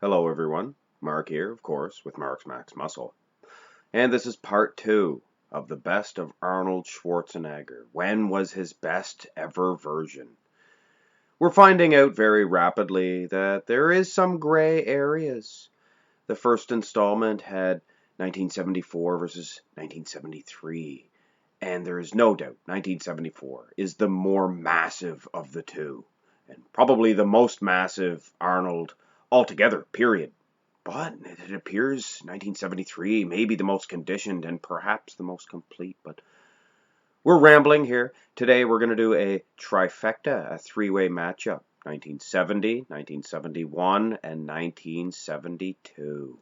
Hello everyone, Mark here, of course, with Mark's Max Muscle. And this is part 2 of the best of Arnold Schwarzenegger. When was his best ever version? We're finding out very rapidly that there is some gray areas. The first installment had 1974 versus 1973. And there is no doubt 1974 is the more massive of the two. And probably the most massive Arnold altogether, period. But it appears 1973 may be the most conditioned and perhaps the most complete. But we're rambling here. Today we're going to do a trifecta, a three-way matchup. 1970, 1971, and 1972.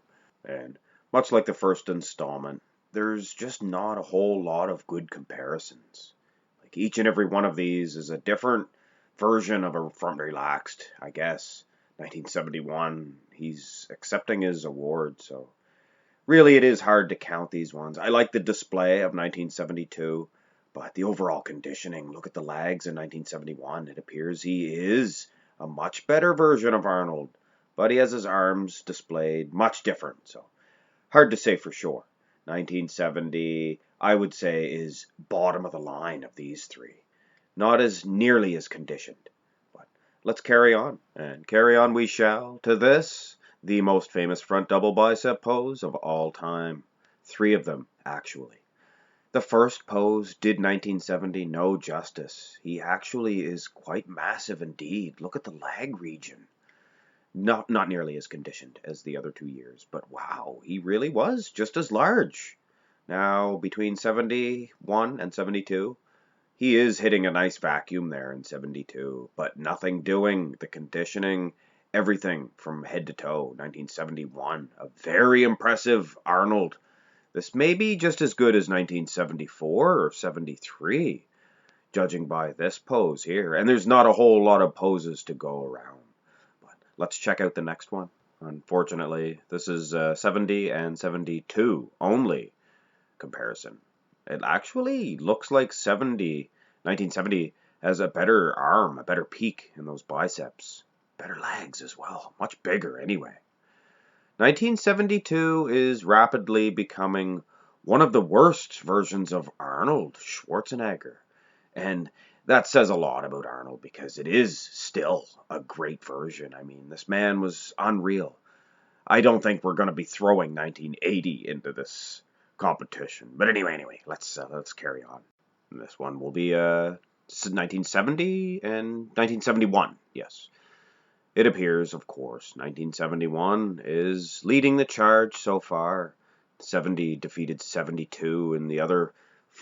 And much like the first installment, there's just not a whole lot of good comparisons. Like each and every one of these is a different version of a front relaxed, I guess. 1971, he's accepting his award, so really it is hard to count these ones. I like the display of 1972, but the overall conditioning, look at the lags in 1971. It appears he is a much better version of Arnold, but he has his arms displayed much different, so hard to say for sure. 1970, I would say, is bottom of the line of these three. Not as nearly as conditioned. But let's carry on, and carry on we shall, to this, the most famous front double bicep pose of all time. Three of them, actually. The first pose did 1970 no justice. He actually is quite massive indeed. Look at the lag region. Not nearly as conditioned as the other 2 years, but wow, he really was just as large. Now, between 71 and 72, he is hitting a nice vacuum there in 72, but nothing doing. The conditioning, everything from head to toe. 1971, a very impressive Arnold. This may be just as good as 1974 or 73, judging by this pose here. And there's not a whole lot of poses to go around. Let's check out the next one. Unfortunately, this is 70 and 72 only comparison. It actually looks like 1970 has a better arm, a better peak in those biceps. Better legs as well, much bigger anyway. 1972 is rapidly becoming one of the worst versions of Arnold Schwarzenegger. And that says a lot about Arnold because it is still a great version. I mean, this man was unreal. I don't think we're going to be throwing 1980 into this competition. But anyway, let's carry on. And this one will be 1970 and 1971. Yes. It appears, of course, 1971 is leading the charge so far. 70 defeated 72 in the other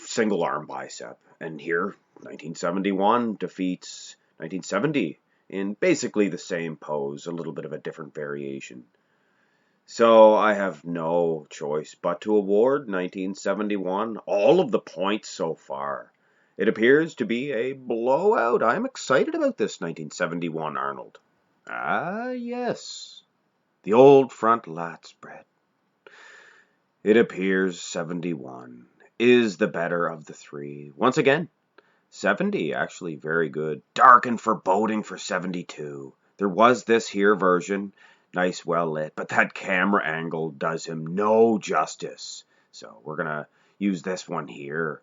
single arm bicep. And here, 1971 defeats 1970 in basically the same pose, a little bit of a different variation. So I have no choice but to award 1971 all of the points so far. It appears to be a blowout. I'm excited about this 1971 Arnold. Ah, yes, the old front lat spread. It appears 71 is the better of the three. Once again, 70 actually very good. Dark and foreboding for 72. There was this here version, nice, well lit, but that camera angle does him no justice. So we're going to use this one here.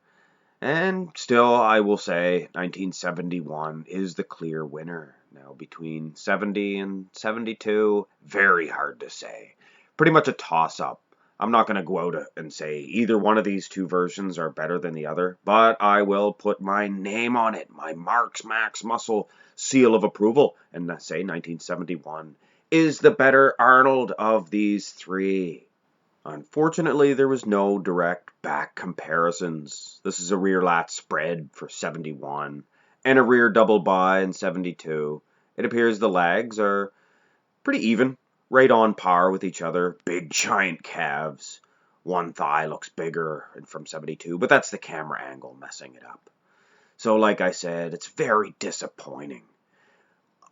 And still, I will say 1971 is the clear winner. Now, between 70 and 72, very hard to say. Pretty much a toss-up. I'm not going to go out and say either one of these two versions are better than the other, but I will put my name on it, my Mark's Max Muscle seal of approval, and say 1971 is the better Arnold of these three. Unfortunately, there was no direct back comparisons. This is a rear lat spread for 71 and a rear double bi in 72. It appears the legs are pretty even, right on par with each other. Big giant calves. One thigh looks bigger from 72, but that's the camera angle messing it up. So like I said, it's very disappointing.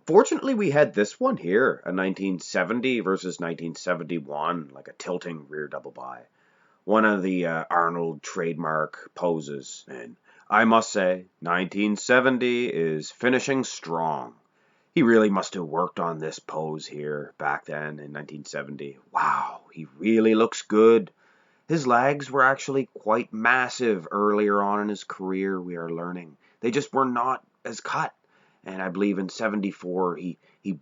Fortunately, we had this one here, a 1970 versus 1971, like a tilting rear double bi. One of the Arnold trademark poses. And I must say, 1970 is finishing strong. He really must have worked on this pose here back then in 1970. Wow, he really looks good. His legs were actually quite massive earlier on in his career, we are learning. They just were not as cut. And I believe in 74 he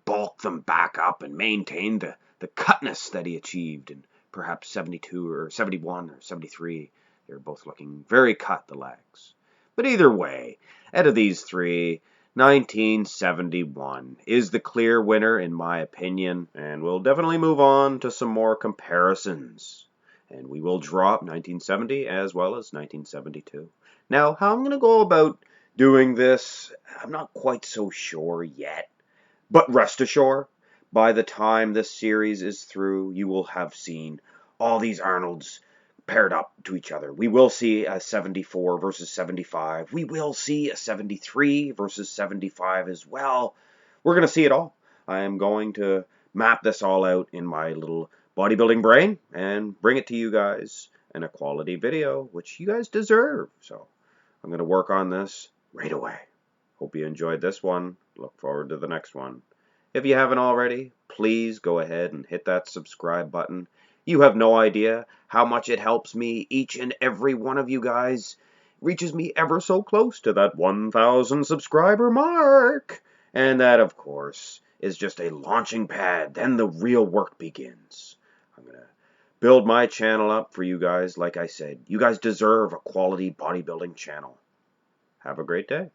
bulked them back up and maintained the cutness that he achieved in perhaps 72 or 71 or 73. They were both looking very cut, the legs. But either way, out of these three, 1971 is the clear winner in my opinion, and we'll definitely move on to some more comparisons. And we will drop 1970 as well as 1972. Now, how I'm going to go about doing this, I'm not quite so sure yet. But rest assured, by the time this series is through, you will have seen all these Arnolds paired up to each other. We will see a 74 versus 75. We will see a 73 versus 75 as well. We're going to see it all. I am going to map this all out in my little bodybuilding brain and bring it to you guys in a quality video, which you guys deserve. So I'm going to work on this right away. Hope you enjoyed this one. Look forward to the next one. If you haven't already, please go ahead and hit that subscribe button. You have no idea how much it helps me. Each and every one of you guys reaches me ever so close to that 1,000 subscriber mark. And that, of course, is just a launching pad. Then the real work begins. I'm going to build my channel up for you guys. Like I said, you guys deserve a quality bodybuilding channel. Have a great day.